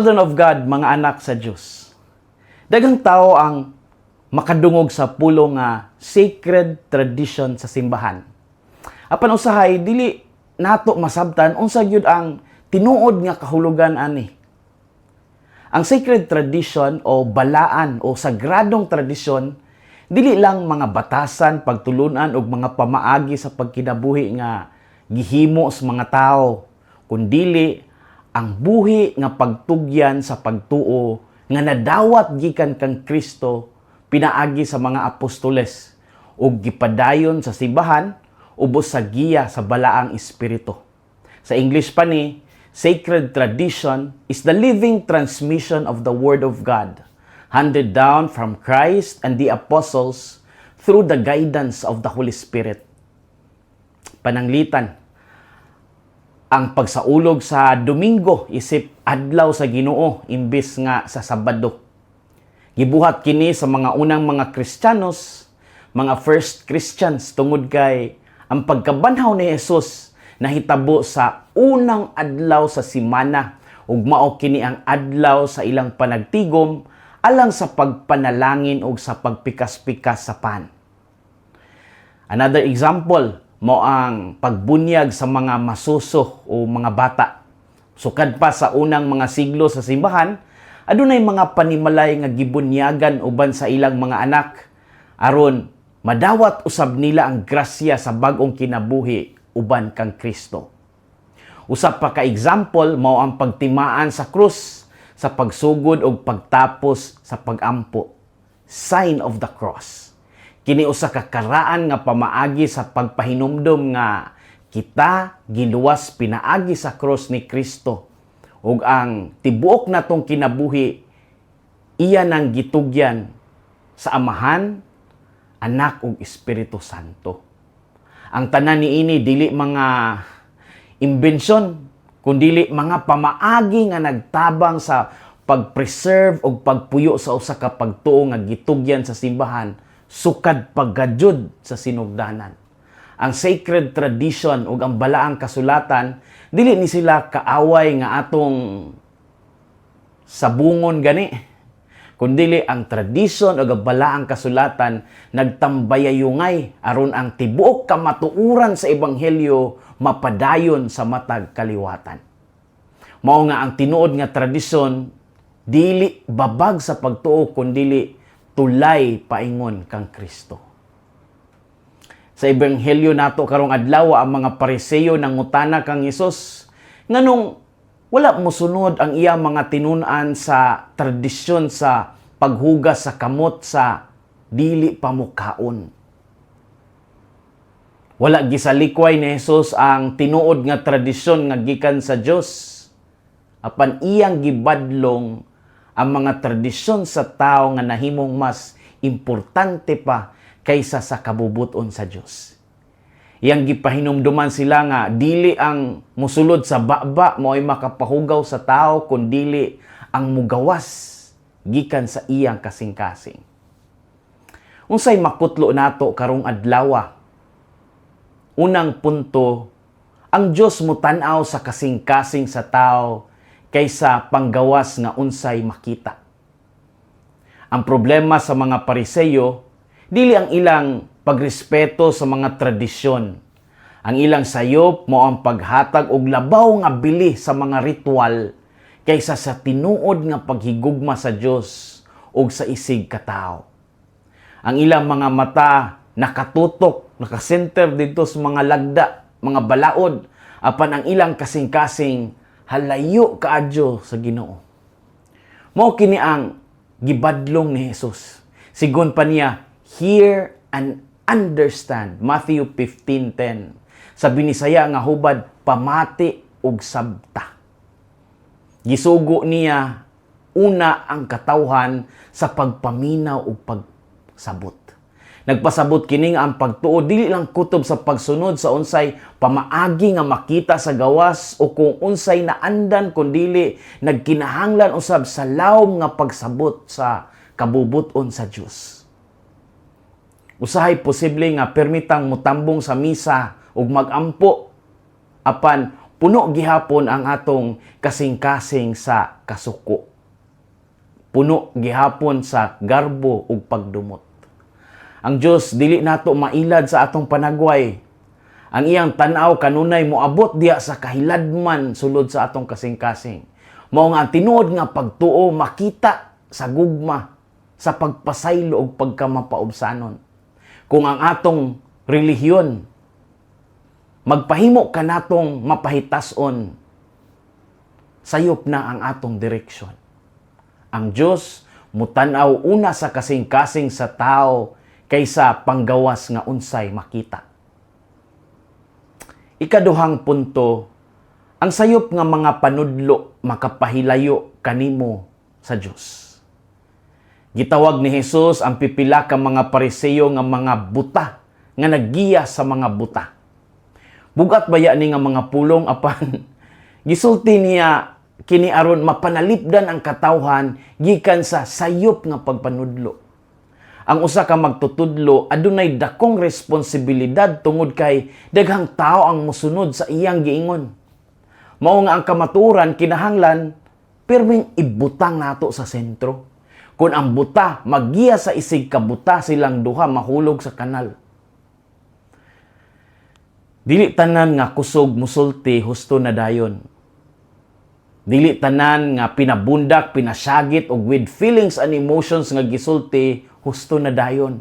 Children of God, mga anak sa Diyos. Daghang tao ang makadungog sa pulo nga sacred tradition sa simbahan. Apan usahay, dili nato masabtan unsa gyud ang tinuod nga kahulugan ani. Ang sacred tradition o balaan o sagradong tradisyon dili lang mga batasan, pagtulunan og mga pamaagi sa pagkinabuhi nga gihimo sa mga tao, kundili ang buhi nga pagtugyan sa pagtuo nga nadawat gikan kang Kristo pinaagi sa mga apostoles ug gipadayon sa simbahan ubos sa giya sa balaang espiritu. Sa English pa ni, sacred tradition is the living transmission of the Word of God, handed down from Christ and the apostles through the guidance of the Holy Spirit. Pananglitan, ang pagsaulog sa Domingo isip adlaw sa Ginoo imbis nga sa Sabado. Gibuhat kini sa mga unang mga Kristiyanos, mga first Christians tungod kay ang pagkabanhaw ni Jesus nahitabo sa unang adlaw sa semana ug mao kini ang adlaw sa ilang panagtigom alang sa pagpanalangin ug sa pagpikas-pikas sa pan. Another example mo ang pagbunyag sa mga masuso o mga bata. Sukad pa sa unang mga siglo sa simbahan, adunay mga panimalay nga gibunyagan uban sa ilang mga anak aron madawat usab nila ang grasya sa bag-ong kinabuhi uban kang Kristo. Usab pa ka example mao ang pagtimaan sa krus sa pagsugod og pagtapos sa pagampo. Sign of the cross. Kini usa ka karaan nga pamaagi sa pagpahinumdom nga kita giluwas pinaagi sa cross ni Kristo ug ang tibuok natong kinabuhi iya nang gitugyan sa Amahan, Anak ug Espiritu Santo. Ang tanan niini dili mga imbensyon kundi mga pamaagi nga nagtabang sa pag-preserve ug pagpuyo sa usa ka pagtuo nga gitugyan sa simbahan sukad paggadyod sa sinugdanan. Ang sacred tradition ug ang balaang kasulatan dili ni sila kaaway nga atong sabungon gani, kundi ang tradition ug ang balaang kasulatan nagtambayayungay aron ang tibuok kamatuoran sa ebanghelyo mapadayon sa matag kaliwatan. Mao nga ang tinuod nga tradisyon dili babag sa pagtuo kundi tulay paingon kang Kristo. Sa ebanghelyo nato karong adlaw ang mga Pariseo nangutana kang Hesus nganong wala mosunod ang iya mga tinun-an sa tradisyon sa paghugas sa kamot sa dili pa mukaon. Wala gisalikway ni Hesus ang tinuod nga tradisyon nga gikan sa Dios. Apan iyang gibadlong ang mga tradisyon sa tao nga nahimong mas importante pa kaysa sa kabubuton sa Dios. Iyang gipahinumduman sila nga dili ang musulod sa baba mo'y makapahugaw sa tao kundi ang mugawas gikan sa iyang kasing-kasing. Unsay makutlo nato karong adlaw? Unang punto, ang Dios mutan-aw sa kasing-kasing sa tao kaysa panggawas nga unsay makita. Ang problema sa mga Pariseo dili ang ilang pagrespeto sa mga tradisyon. Ang ilang sayop mo ang paghatag og labaw nga bili sa mga ritual kaysa sa tinuod nga paghigugma sa Dios ug sa isig ka tawo. Ang ilang mga mata nakatutok, nakasenter dito sa mga lagda, mga balaod, apan ang ilang kasing-kasing halayo kaadyo sa Ginoo. Mao kini ang gibadlong ni Hesus. Sigon pa niya, hear and understand. Matthew 15:10. Sa binisaya nga hubad, pamati ug sabta. Gisugo niya una ang katawhan sa pagpaminaw ug pagsabot. Nagpasabot kini nga ang pagtuo dili lang kutob sa pagsunod sa unsay pamaagi nga makita sa gawas o kung unsay naandan kundi nagkinahanglan usab sa lawom nga pagsabot sa kabubuton sa Dios. Usahay posible nga permitang mutambong sa misa ug magampo apan puno gihapon ang atong kasing-kasing sa kasuko. Puno gihapon sa garbo ug pagdumot. Ang Dios dili nato mailad sa atong panagway. Ang iyang tan-aw kanunay moabot diha sa kahiladman sulod sa atong kasing-kasing. Mao nga ang tinuod nga pagtuo makita sa gugma sa pagpasaylo ug pagkamapaubsanon. Kung ang atong relihiyon magpahimo kanatong mapahitason, sayop na ang atong direksyon. Ang Dios mutan-aw una sa kasing-kasing sa tao kaysa panggawas nga unsay makita. Ikaduhang punto, ang sayop nga mga panudlo makapahilayo kanimo sa Dios. Gitawag ni Jesus ang pipila ka mga Pariseo nga mga buta nga naggiya sa mga buta. Bugat baya ni nga mga pulong apan gisulti niya kini aron mapanalipdan ang katawhan gikan sa sayop nga pagpanudlo. Ang usa ka magtutudlo adunay dakong responsibilidad tungod kay daghang tao ang mosunod sa iyang giingon. Mao nga ang kamatuoran kinahanglan pirming ibutang nato sa sentro. Kung ang buta maggiya sa isig kabuta silang duha mahulog sa kanal. Dili tanan nga kusog musulti husto na dayon. Dili tanan nga pinabundak, pinasyagit og with feelings and emotions nga gisulti husto na dayon.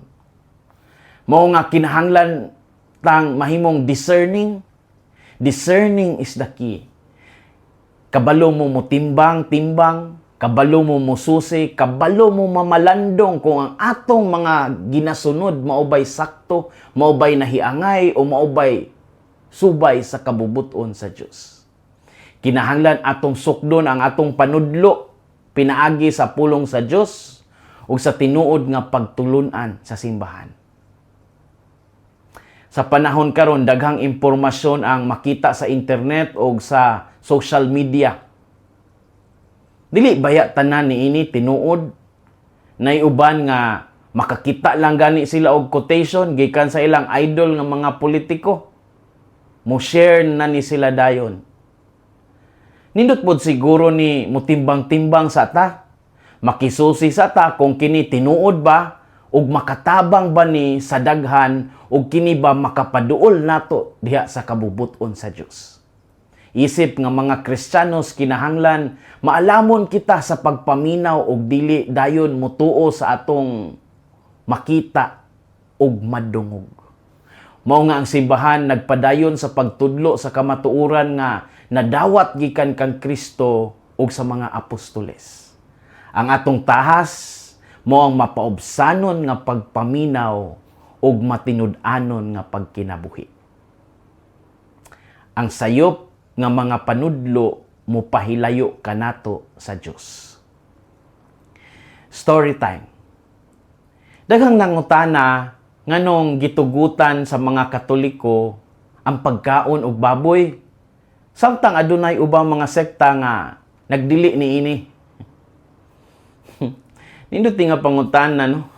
Mao nga kinahanglan tang mahimong discerning. Discerning is the key. Kabalo mo timbang, kabalo mo mususi, kabalo mo mamalandong kung ang atong mga ginasunod maubay sakto, maubay nahiangay o maubay subay sa kabubuton sa Dios. Kinahanglan atong sukdon ang atong panudlo pinaagi sa pulong sa Dios ug sa tinuod nga pagtulunan sa simbahan. Sa panahon karon daghang impormasyon ang makita sa internet o sa social media. Dili baya tanan niini tinuod nay uban nga makakita lang gani sila og quotation gikan sa ilang idol nga mga politiko. Mo share na ni sila dayon. Nindot pod siguro ni mutimbang-timbang sa ta. Makisusi sa ta kung kini tinuod ba ug makatabang ba ni sa daghan ug kini ba makapaduol nato diha sa kabubuton sa Dios. Isip nga mga Kristiyanos kinahanglan maalamon kita sa pagpaminaw ug dili dayon mutuo sa atong makita ug madungog. Mao nga ang simbahan nagpadayon sa pagtudlo sa kamatuoran nga nadawat gikan kang Kristo ug sa mga apostoles. Ang atong tahas mao ang mapaubsanon nga pagpaminaw ug matinud-anon nga pagkinabuhi. Ang sayop nga mga panudlo mopahilayo kanato sa Dios. Story time. Daghang nangutana nganong gitugutan sa mga Katoliko ang pagkaon og baboy samtang adunay ubang mga sekta nga nagdili niini. Nindot nga pangutana no.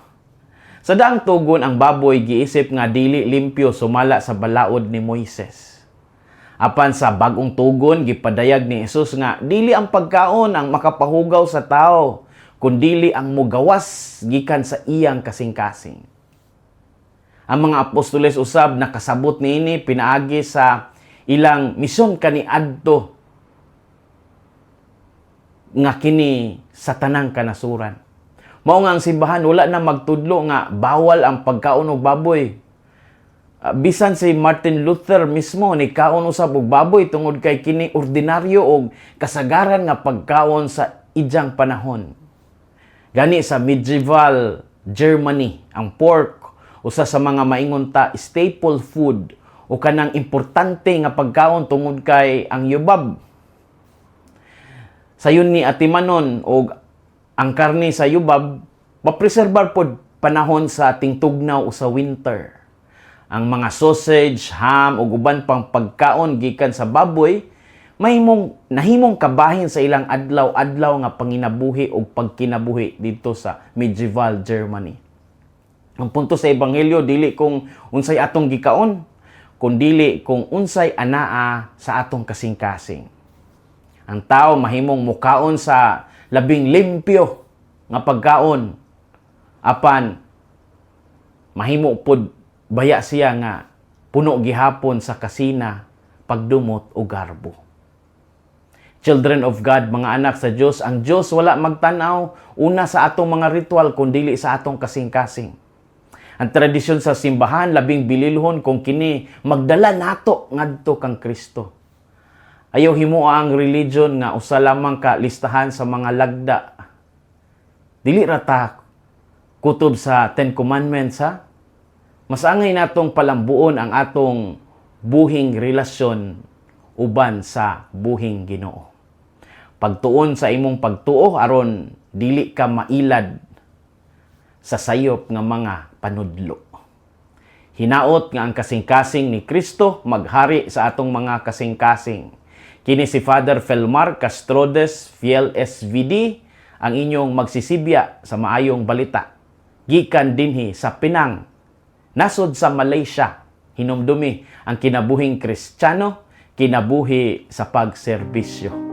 Sa daang tugon ang baboy giisip nga dili limpyo sumala sa balaod ni Moises. Apan sa bagong tugon gipadayag ni Jesus nga dili ang pagkaon ang makapahugaw sa tao kundi ang mugawas gikan sa iyang kasing-kasing. Ang mga apostoles usab nakasabot niini pinaagi sa ilang misyon kaniadto nga kini sa tanang kanasuran. Mao nga ang simbahan wala na magtudlo nga bawal ang pagkaon og baboy. Bisan si Martin Luther mismo ni kaon usab og baboy tungod kay kini ordinaryo og kasagaran nga pagkaon sa ijang panahon. Gani sa medieval Germany, ang pork usa sa mga maingon ta staple food o kanang importante nga pagkaon tungod kay ang yubab. Sayon ni atimanon og ang karne sa yubab mapreserbar pod panahon sa tingtugnaw o sa winter. Ang mga sausage, ham ug uban pang pagkaon gikan sa baboy nahimong kabahin sa ilang adlaw-adlaw nga panginabuhi o pagkinabuhi dito sa medieval Germany. Ang punto sa ebanghelyo dili kung unsay atong gikaon, kundili kung unsay anaa sa atong kasing-kasing. Ang tao mahimong mukaon sa labing limpyo nga pagkaon, apan mahimo pod baya siya nga puno gihapon sa kasina, pagdumot o garbo. Children of God, mga anak sa Diyos, ang Diyos wala magtanaw una sa atong mga ritual kundili sa atong kasing-kasing. Ang tradisyon sa simbahan labing bililhon kung kini magdala nato ngadto kang Kristo. Ayaw himuha ang religion nga usa lamang ka listahan sa mga lagda. Dili rata kutob sa Ten Commandments ha. Mas angay natong palambuon ang atong buhing relasyon uban sa buhing Ginoo. Pagtuon sa imong pagtuo aron dili ka mailad sa sayop nga mga panudlo. Hinaot nga ang kasing-kasing ni Kristo maghari sa atong mga kasing-kasing. Kini si Father Felmar Castrodes, Fiel SVD, ang inyong magsisibya sa maayong balita. Gikan dinhi sa Penang, nasod sa Malaysia, hinumdumi ang kinabuhing Kristiyano, kinabuhi sa pagserbisyo.